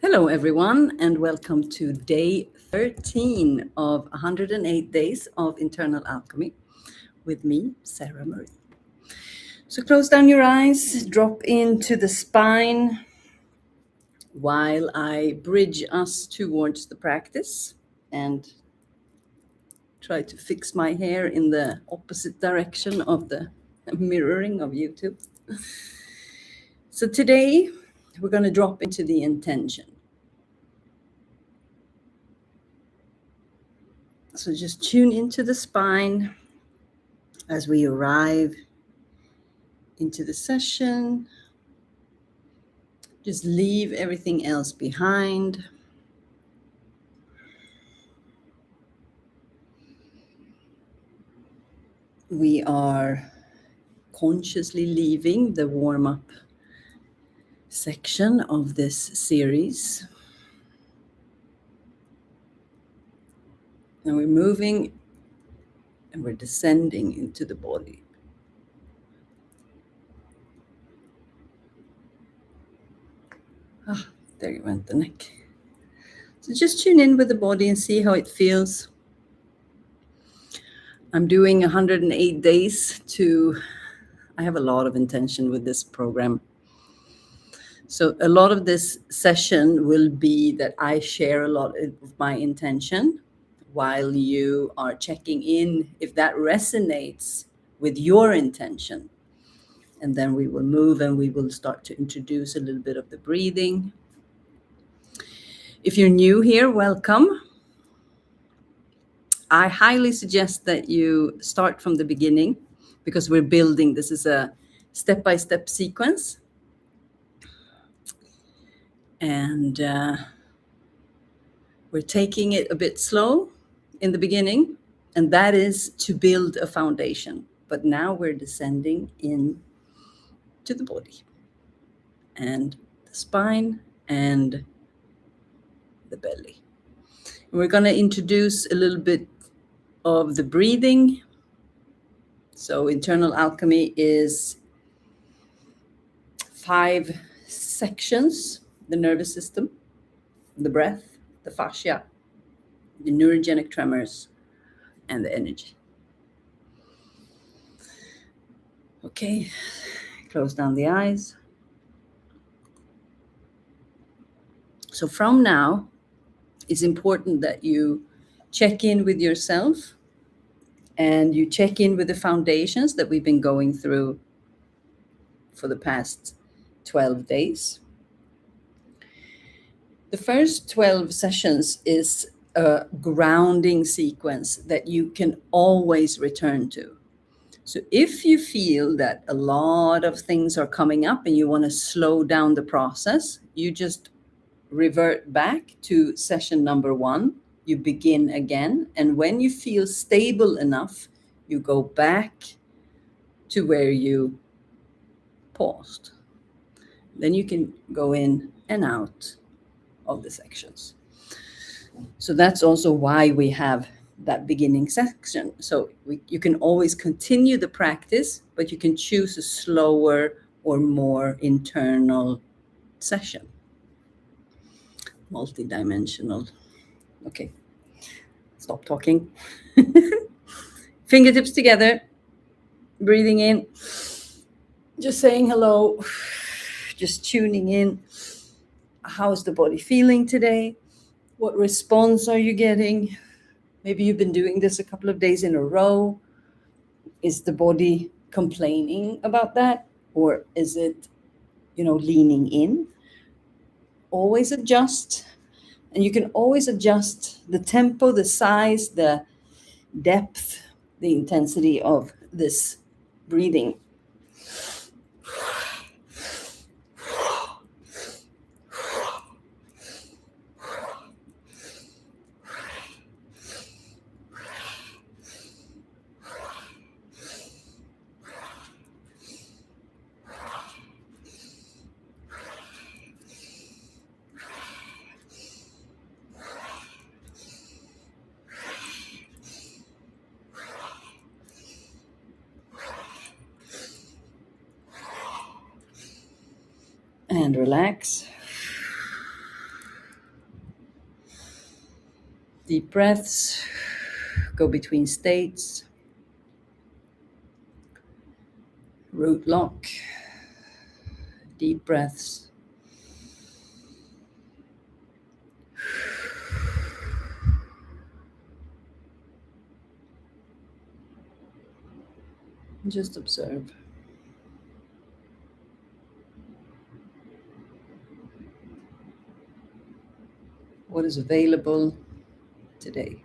Hello, everyone, and welcome to day 13 of 108 days of Internal Alchemy with me, Sara Marie. So close down your eyes, drop into the spine while I bridge us towards the practice and try to fix my hair in the opposite direction of the mirroring of YouTube. So today we're going to drop into the intention. So just tune into the spine as we arrive into the session. Just leave everything else behind. We are consciously leaving the warm-up section of this series. And we're moving and we're descending into the body. There you went the neck. So just tune in with the body and see how it feels. I'm doing 108 days I have a lot of intention with this program. So a lot of this session will be that I share a lot of my intention while you are checking in if that resonates with your intention. And then we will move and we will start to introduce a little bit of the breathing. If you're new here, welcome. I highly suggest that you start from the beginning because we're building. This is a step-by-step sequence. And we're taking it a bit slow in the beginning, and that is to build a foundation. But now we're descending in to the body and the spine and the belly. And we're going to introduce a little bit of the breathing. So internal alchemy is 5 sections: the nervous system, the breath, the fascia, the neurogenic tremors, and the energy. Okay, close down the eyes. So from now, it's important that you check in with yourself and you check in with the foundations that we've been going through for the past 12 days. The first 12 sessions is a grounding sequence that you can always return to. So if you feel that a lot of things are coming up and you want to slow down the process, you just revert back to session number 1. You begin again. And when you feel stable enough, you go back to where you paused. Then you can go in and out of the sections. So that's also why we have that beginning section. So you can always continue the practice, but you can choose a slower or more internal session. Multidimensional. Okay, stop talking. Fingertips together, breathing in, just saying hello, just tuning in. How's the body feeling today? What response are you getting? Maybe you've been doing this a couple of days in a row. Is the body complaining about that? Or is it, leaning in? Always adjust. And you can always adjust the tempo, the size, the depth, the intensity of this breathing. And relax. Deep breaths. Go between states. Root lock. Deep breaths. Just observe. What is available today?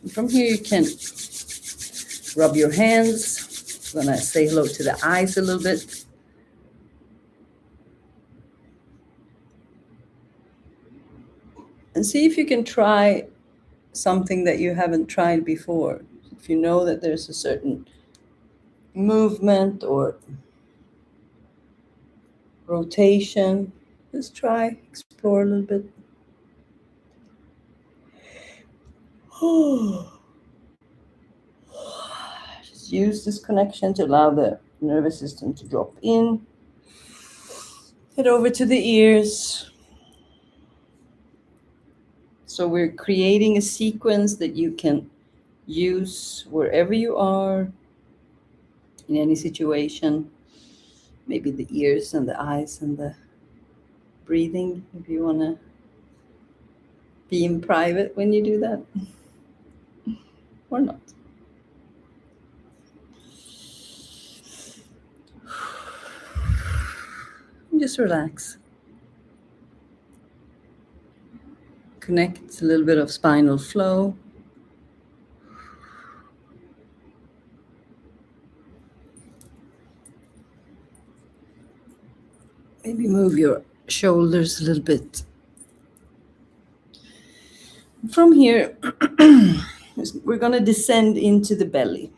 And from here you can rub your hands. I'm gonna say hello to the eyes a little bit. And see if you can try something that you haven't tried before. If you know that there's a certain movement or rotation, just try, explore a little bit. Just use this connection to allow the nervous system to drop in. Head over to the ears. So we're creating a sequence that you can use wherever you are, in any situation. Maybe the ears and the eyes and the breathing, if you want to be in private when you do that, or not. And just relax. Connect a little bit of spinal flow. Maybe move your shoulders a little bit. From here, we're going to descend into the belly.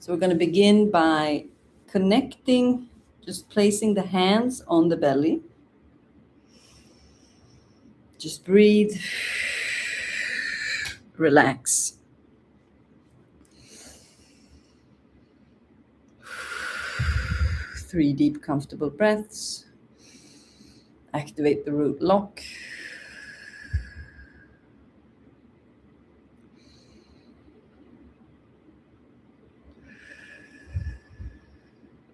So we're going to begin by connecting, just placing the hands on the belly. Just breathe, relax. Three deep, comfortable breaths. Activate the root lock.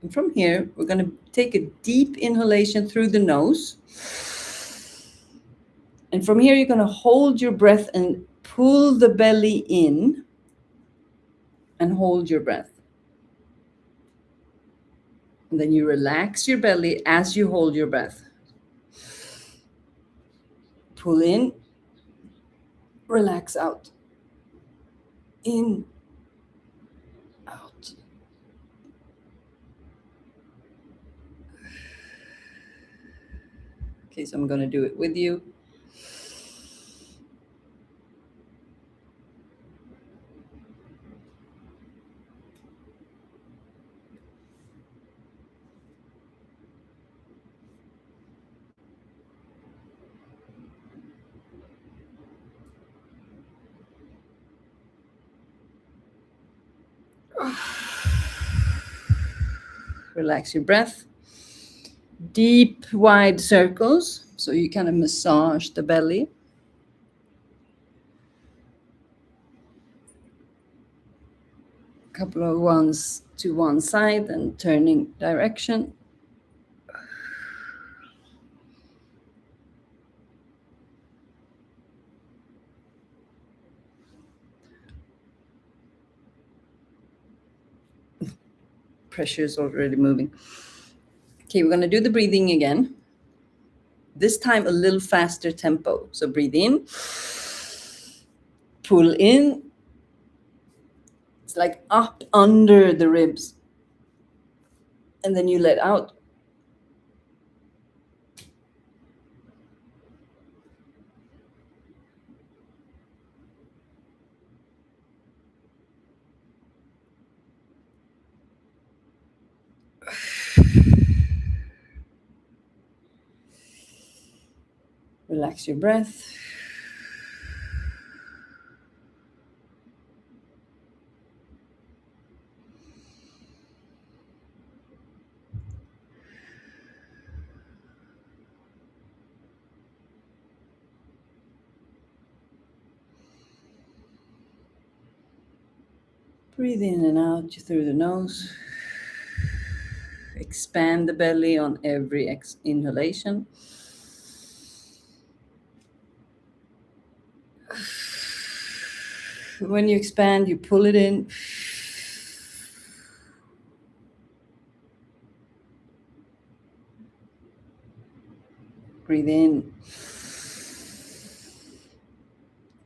And from here, we're going to take a deep inhalation through the nose. And from here, you're going to hold your breath and pull the belly in and hold your breath. And then you relax your belly as you hold your breath. Pull in, relax out. In, out. Okay, so I'm going to do it with you. Relax your breath. Deep, wide circles. So you kind of massage the belly. A couple of ones to one side and turning direction. Pressure is already moving. Okay, we're going to do the breathing again. This time a little faster tempo. So breathe in, pull in. It's like up under the ribs. And then you let out. Relax your breath. Breathe in and out through the nose. Expand the belly on every inhalation. When you expand, you pull it in. Breathe in.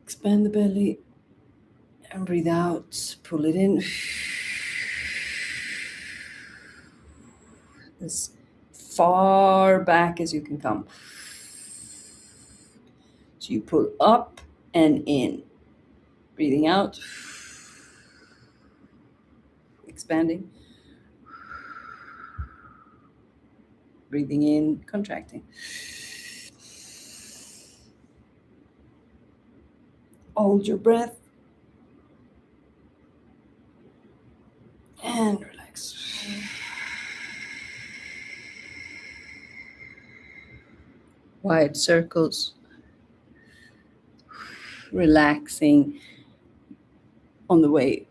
Expand the belly. And breathe out. Pull it in. As far back as you can come. So you pull up and in. Breathing out. Expanding. Breathing in, contracting. Hold your breath. And relax. Wide circles. Relaxing on the way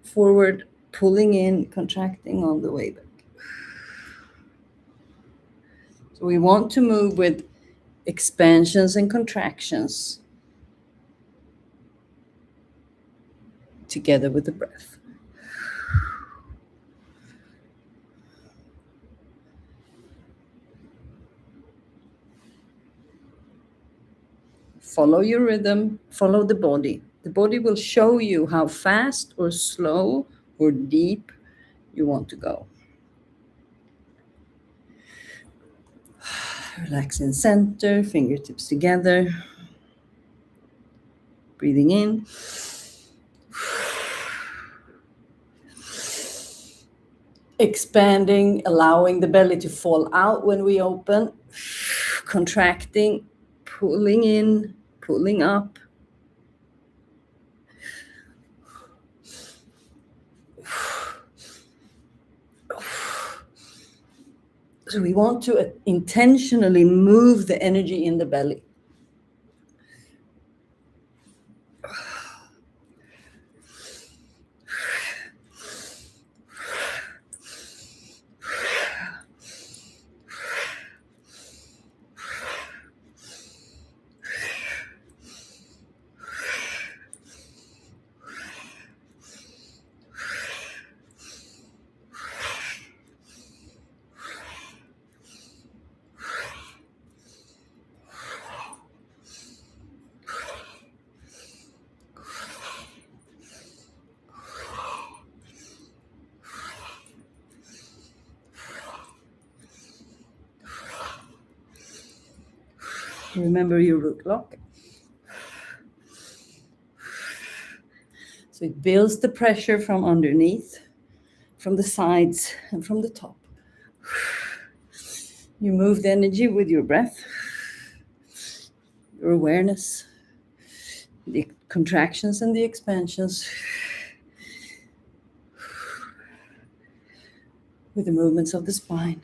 forward, pulling in, contracting on the way back. So we want to move with expansions and contractions together with the breath. Follow your rhythm, follow the body. The body will show you how fast or slow or deep you want to go. Relax in center, fingertips together. Breathing in. Expanding, allowing the belly to fall out when we open. Contracting, pulling in, pulling up. So we want to intentionally move the energy in the belly. Remember your root lock. So it builds the pressure from underneath, from the sides, and from the top. You move the energy with your breath, your awareness, the contractions and the expansions, with the movements of the spine.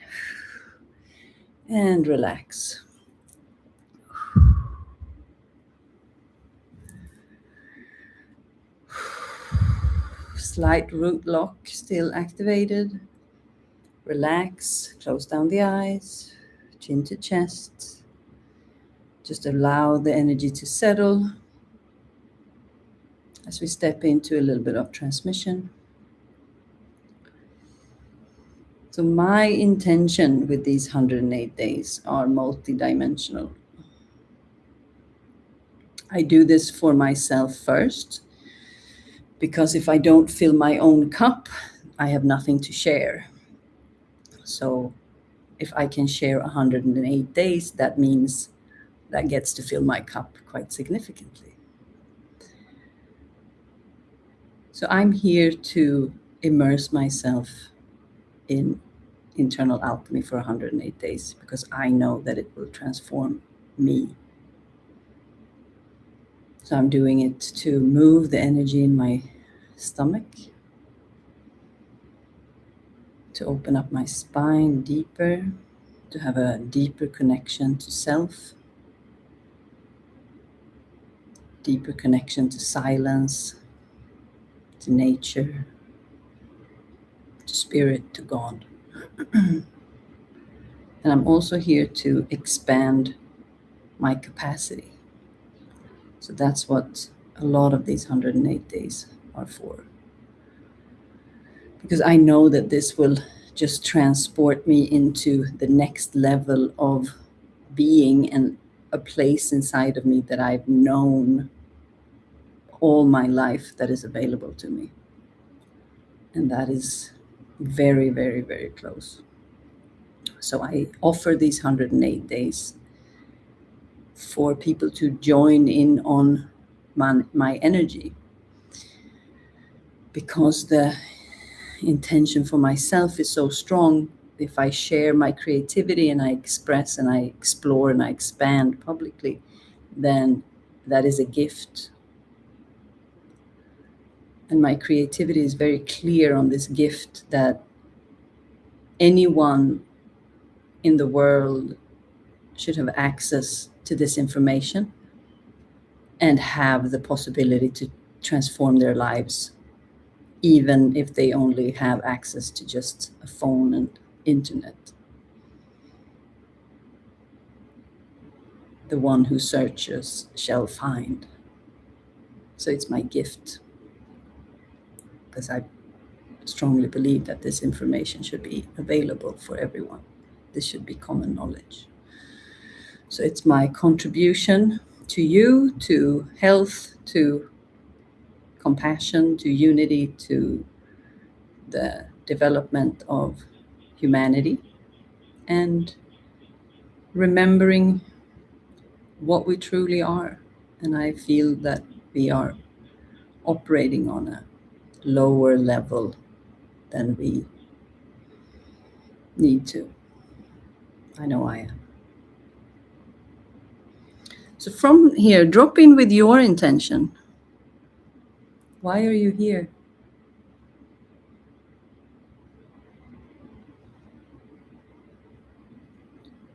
And relax. Slight root lock still activated. Relax, close down the eyes, chin to chest. Just allow the energy to settle as we step into a little bit of transmission. So my intention with these 108 days are multidimensional. I do this for myself first, because if I don't fill my own cup, I have nothing to share. So if I can share 108 days, that means that gets to fill my cup quite significantly. So I'm here to immerse myself in internal alchemy for 108 days, because I know that it will transform me. So I'm doing it to move the energy in my stomach, to open up my spine deeper, to have a deeper connection to self, deeper connection to silence, to nature, to spirit, to God. And I'm also here to expand my capacity. So that's what a lot of these 108 days are for. Because I know that this will just transport me into the next level of being and a place inside of me that I've known all my life that is available to me. And that is very, very, very close. So I offer these 108 days for people to join in on my energy, because the intention for myself is so strong. If I share my creativity and I express and I explore and I expand publicly, then that is a gift. And my creativity is very clear on this gift, that anyone in the world should have access to this information and have the possibility to transform their lives, even if they only have access to just a phone and internet. The one who searches shall find. So it's my gift, because I strongly believe that this information should be available for everyone. This should be common knowledge. So it's my contribution to you, to health, to compassion, to unity, to the development of humanity, and remembering what we truly are. And I feel that we are operating on a lower level than we need to. I know I am. So from here, drop in with your intention. Why are you here?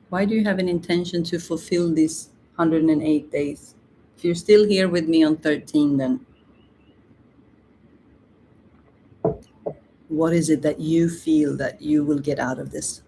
Why do you have an intention to fulfill these 108 days? If you're still here with me on 13, then what is it that you feel that you will get out of this?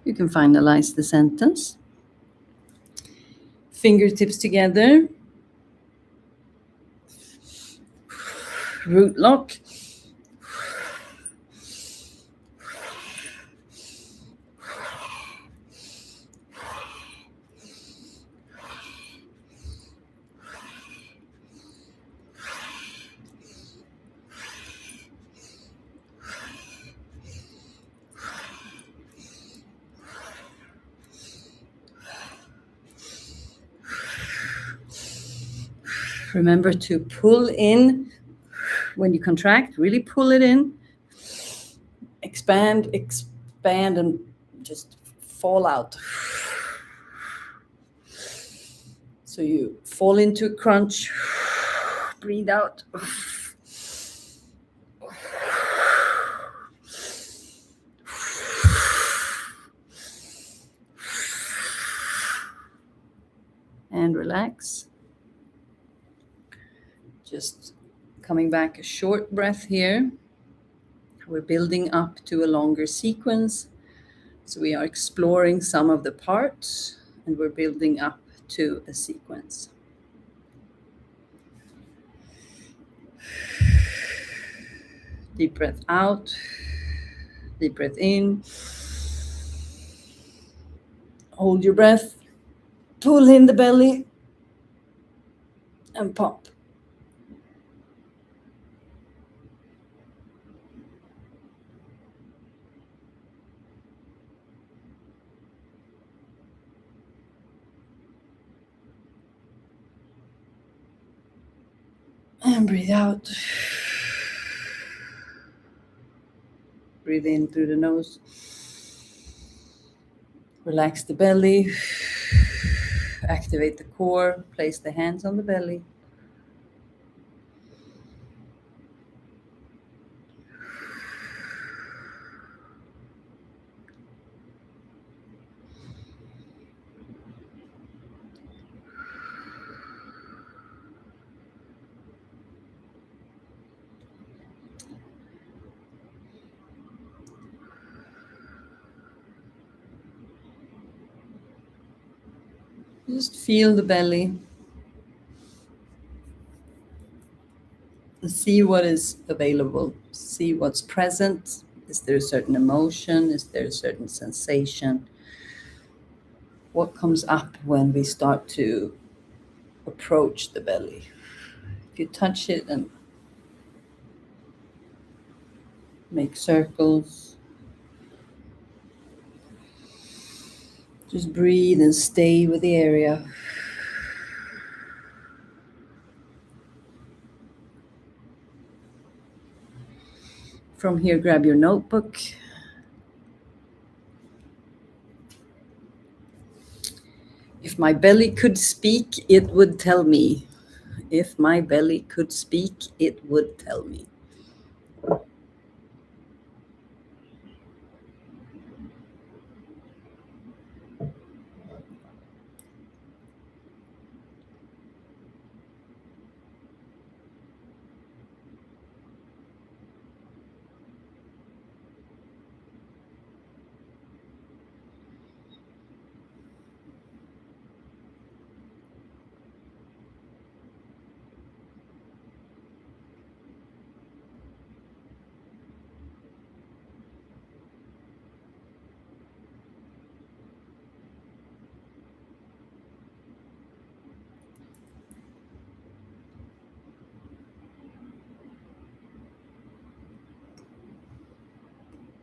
You can finalize the sentence. Fingertips together. Root lock. Remember to pull in when you contract, really pull it in. Expand, and just fall out. So you fall into a crunch, breathe out. And relax. Just coming back, a short breath here. We're building up to a longer sequence. So we are exploring some of the parts, and we're building up to a sequence. Deep breath out, deep breath in. Hold your breath, pull in the belly, and pop. And breathe out. Breathe in through the nose. Relax the belly. Activate the core. Place the hands on the belly. Just feel the belly. See what is available. See what's present. Is there a certain emotion? Is there a certain sensation? What comes up when we start to approach the belly? If you touch it and make circles, just breathe and stay with the area. From here, grab your notebook. If my belly could speak, it would tell me. If my belly could speak, it would tell me.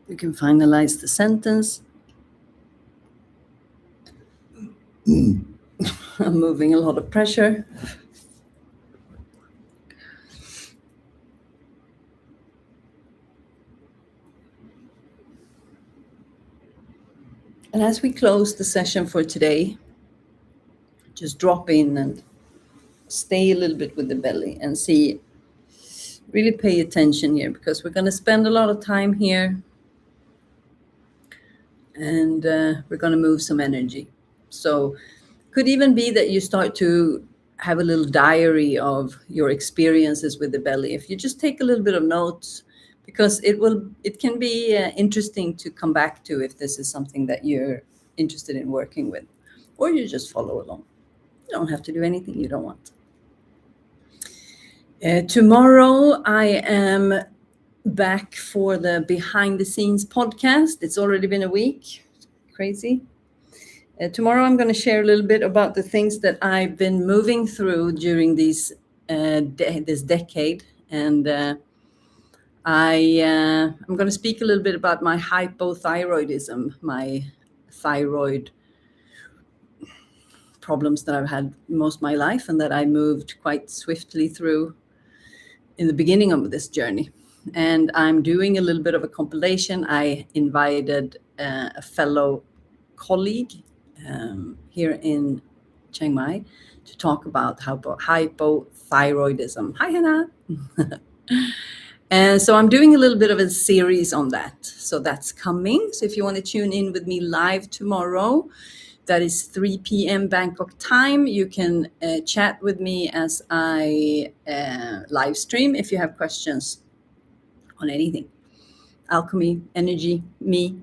You can finalize the sentence. I'm moving a lot of pressure. And as we close the session for today, just drop in and stay a little bit with the belly and see, really pay attention here, because we're going to spend a lot of time here and we're going to move some energy. So could even be that you start to have a little diary of your experiences with the belly. If you just take a little bit of notes, because it can be interesting to come back to if this is something that you're interested in working with, or you just follow along. You don't have to do anything you don't want. Tomorrow I am back for the behind the scenes podcast. It's already been a week. Crazy. Tomorrow I'm going to share a little bit about the things that I've been moving through during this decade, and I'm going to speak a little bit about my hypothyroidism, my thyroid problems that I've had most of my life and that I moved quite swiftly through in the beginning of this journey. And I'm doing a little bit of a compilation. I invited a fellow colleague here in Chiang Mai to talk about hypothyroidism. Hi, Hannah. And so I'm doing a little bit of a series on that. So that's coming. So if you want to tune in with me live tomorrow, that is 3 p.m. Bangkok time. You can chat with me as I live stream if you have questions on anything. Alchemy, energy, me,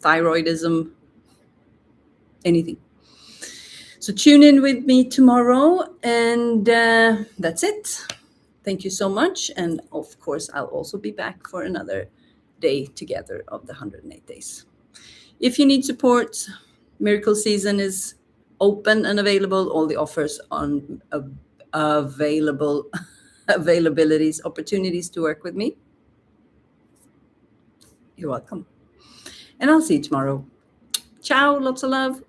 thyroidism, anything. So tune in with me tomorrow, and that's it. Thank you so much. And of course, I'll also be back for another day together of the 108 days. If you need support, Miracle Season is open and available. All the offers on available availabilities, opportunities to work with me. You're welcome. And I'll see you tomorrow. Ciao, lots of love.